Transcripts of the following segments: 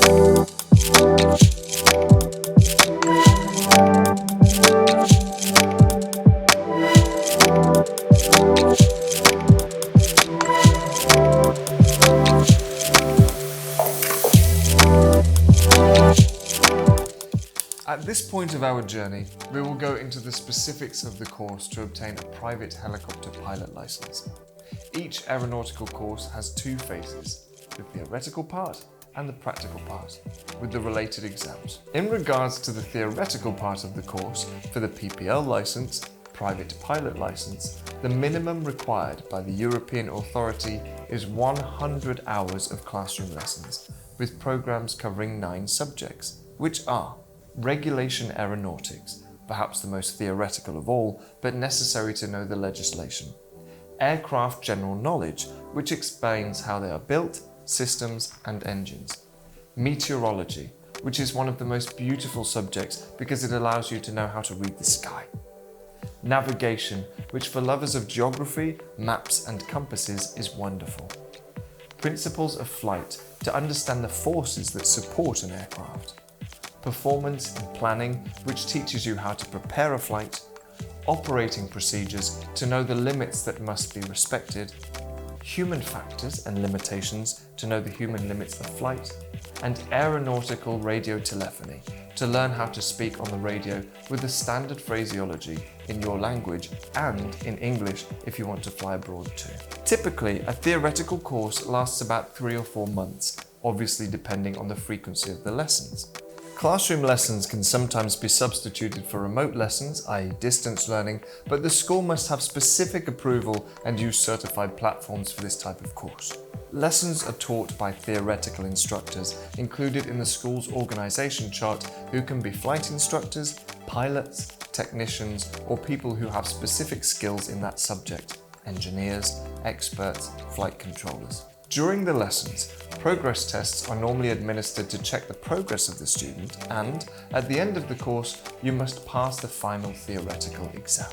At this point of our journey, we will go into the specifics of the course to obtain a private helicopter pilot license. Each aeronautical course has two phases, the theoretical part and the practical part, with the related exams. In regards to the theoretical part of the course, for the PPL license, private pilot license, the minimum required by the European authority is 100 hours of classroom lessons, with programs covering 9 subjects, which are regulation aeronautics, perhaps the most theoretical of all, but necessary to know the legislation. Aircraft general knowledge, which explains how they are built, systems and engines. Meteorology, which is one of the most beautiful subjects because it allows you to know how to read the sky. Navigation, which for lovers of geography, maps and compasses is wonderful. Principles of flight, to understand the forces that support an aircraft. Performance and planning, which teaches you how to prepare a flight. Operating procedures, to know the limits that must be respected. Human factors and limitations, to know the human limits of flight. And aeronautical radiotelephony, to learn how to speak on the radio with the standard phraseology in your language and in English if you want to fly abroad too. Typically, a theoretical course lasts about 3 or 4 months, obviously depending on the frequency of the lessons. Classroom lessons can sometimes be substituted for remote lessons, i.e. distance learning, but the school must have specific approval and use certified platforms for this type of course. Lessons are taught by theoretical instructors included in the school's organisation chart who can be flight instructors, pilots, technicians, or people who have specific skills in that subject, engineers, experts, flight controllers. During the lessons, progress tests are normally administered to check the progress of the student and, at the end of the course, you must pass the final theoretical exam.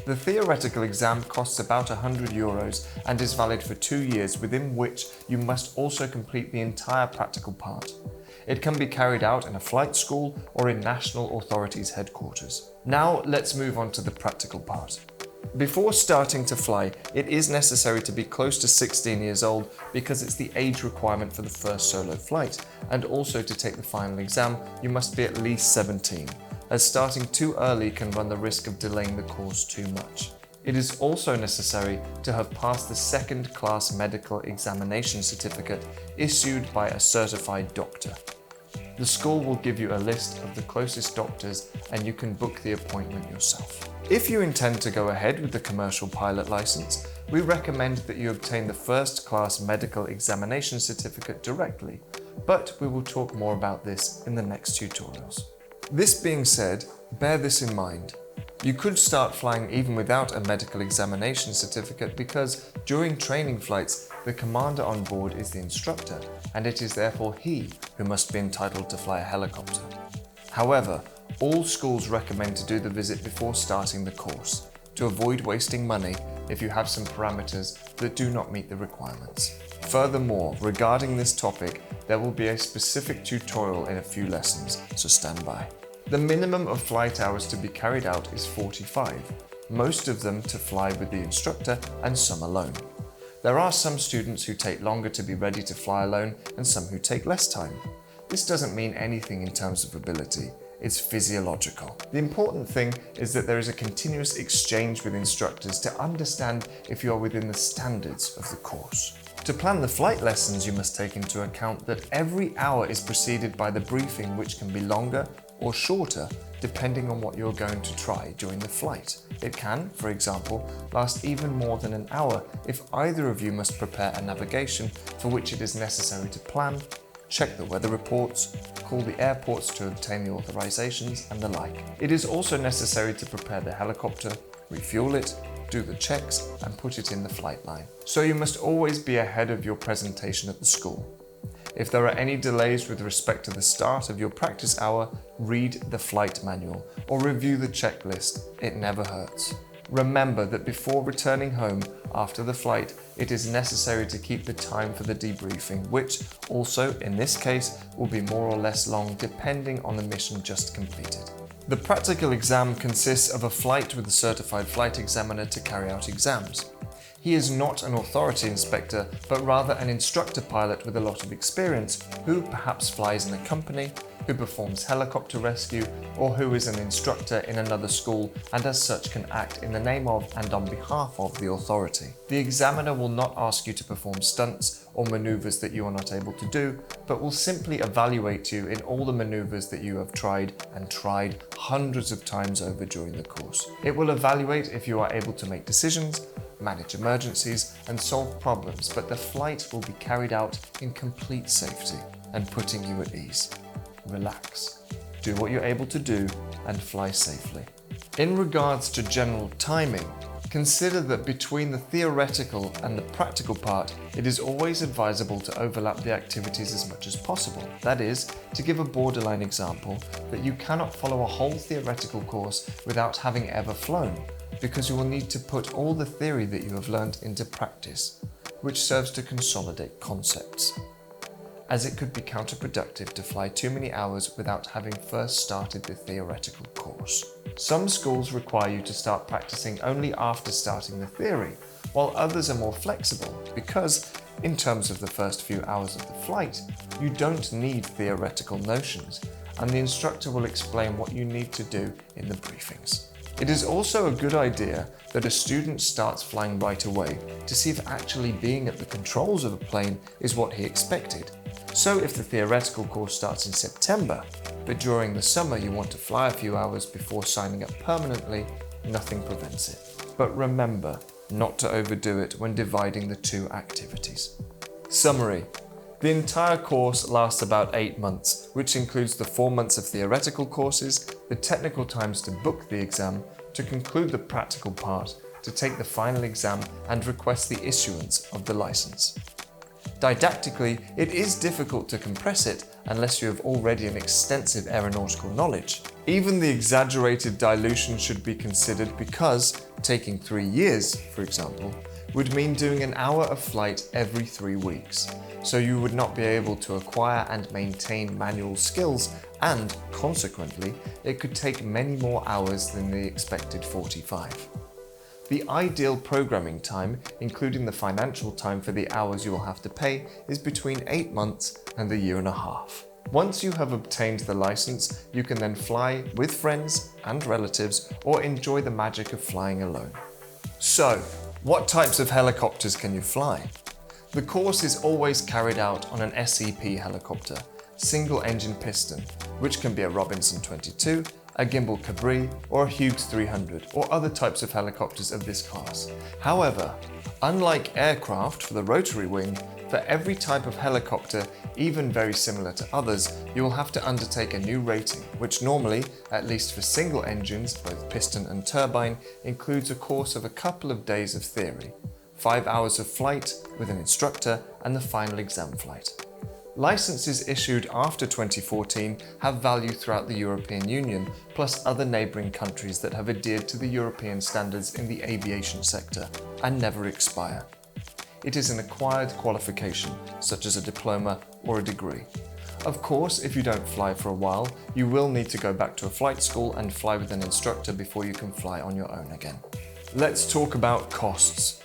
The theoretical exam costs about €100 and is valid for 2 years, within which you must also complete the entire practical part. It can be carried out in a flight school or in national authorities' headquarters. Now let's move on to the practical part. Before starting to fly, it is necessary to be close to 16 years old because it's the age requirement for the first solo flight, and also to take the final exam, you must be at least 17, as starting too early can run the risk of delaying the course too much. It is also necessary to have passed the second-class medical examination certificate issued by a certified doctor. The school will give you a list of the closest doctors and you can book the appointment yourself. If you intend to go ahead with the commercial pilot license, we recommend that you obtain the first-class medical examination certificate directly, but we will talk more about this in the next tutorials. This being said, bear this in mind. You could start flying even without a medical examination certificate because during training flights, the commander on board is the instructor, and it is therefore he who must be entitled to fly a helicopter. However, all schools recommend to do the visit before starting the course, to avoid wasting money if you have some parameters that do not meet the requirements. Furthermore, regarding this topic, there will be a specific tutorial in a few lessons, so stand by. The minimum of flight hours to be carried out is 45, most of them to fly with the instructor and some alone. There are some students who take longer to be ready to fly alone and some who take less time. This doesn't mean anything in terms of ability, it's physiological. The important thing is that there is a continuous exchange with instructors to understand if you are within the standards of the course. To plan the flight lessons, you must take into account that every hour is preceded by the briefing, which can be longer or shorter depending on what you're going to try during the flight. It can, for example, last even more than an hour if either of you must prepare a navigation for which it is necessary to plan, check the weather reports, call the airports to obtain the authorizations and the like. It is also necessary to prepare the helicopter, refuel it, do the checks and put it in the flight line. So you must always be ahead of your presentation at the school. If there are any delays with respect to the start of your practice hour, read the flight manual or review the checklist. It never hurts. Remember that before returning home after the flight, it is necessary to keep the time for the debriefing, which also, in this case, will be more or less long depending on the mission just completed. The practical exam consists of a flight with a certified flight examiner to carry out exams. He is not an authority inspector, but rather an instructor pilot with a lot of experience, who perhaps flies in a company, who performs helicopter rescue, or who is an instructor in another school and as such can act in the name of and on behalf of the authority. The examiner will not ask you to perform stunts or maneuvers that you are not able to do, but will simply evaluate you in all the maneuvers that you have tried hundreds of times over during the course. It will evaluate if you are able to make decisions, manage emergencies, and solve problems, but the flight will be carried out in complete safety and putting you at ease. Relax, do what you're able to do, and fly safely. In regards to general timing, consider that between the theoretical and the practical part, it is always advisable to overlap the activities as much as possible. That is, to give a borderline example, that you cannot follow a whole theoretical course without having ever flown, because you will need to put all the theory that you have learned into practice, which serves to consolidate concepts, as it could be counterproductive to fly too many hours without having first started the theoretical course. Some schools require you to start practicing only after starting the theory, while others are more flexible because, in terms of the first few hours of the flight, you don't need theoretical notions, and the instructor will explain what you need to do in the briefings. It is also a good idea that a student starts flying right away to see if actually being at the controls of a plane is what he expected. So if the theoretical course starts in September, but during the summer you want to fly a few hours before signing up permanently, nothing prevents it. But remember not to overdo it when dividing the two activities. Summary. The entire course lasts about 8 months, which includes the 4 months of theoretical courses, the technical times to book the exam, to conclude the practical part, to take the final exam and request the issuance of the license. Didactically, it is difficult to compress it unless you have already an extensive aeronautical knowledge. Even the exaggerated dilution should be considered because, taking 3 years, for example, would mean doing an hour of flight every 3 weeks. So you would not be able to acquire and maintain manual skills, and consequently, it could take many more hours than the expected 45. The ideal programming time, including the financial time for the hours you will have to pay, is between 8 months and 1.5 years. Once you have obtained the license, you can then fly with friends and relatives or enjoy the magic of flying alone. So, what types of helicopters can you fly? The course is always carried out on an SEP helicopter, single engine piston, which can be a Robinson 22, a gimbal Cabri, or a Hughes 300, or other types of helicopters of this class. However, unlike aircraft for the rotary wing, for every type of helicopter, even very similar to others, you will have to undertake a new rating, which normally, at least for single engines, both piston and turbine, includes a course of a couple of days of theory, 5 hours of flight with an instructor, and the final exam flight. Licenses issued after 2014 have value throughout the European Union, plus other neighbouring countries that have adhered to the European standards in the aviation sector and never expire. It is an acquired qualification, such as a diploma or a degree. Of course, if you don't fly for a while, you will need to go back to a flight school and fly with an instructor before you can fly on your own again. Let's talk about costs.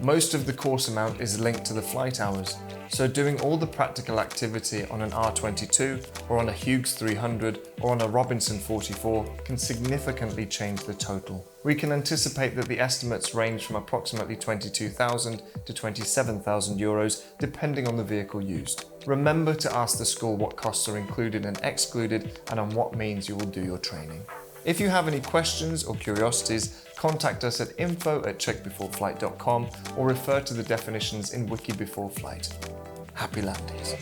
Most of the course amount is linked to the flight hours, so doing all the practical activity on an R22 or on a Hughes 300 or on a Robinson 44 can significantly change the total. We can anticipate that the estimates range from approximately 22,000 to 27,000 euros depending on the vehicle used. Remember to ask the school what costs are included and excluded and on what means you will do your training. If you have any questions or curiosities, contact us at info@checkbeforeflight.com or refer to the definitions in Wiki Before Flight. Happy landings.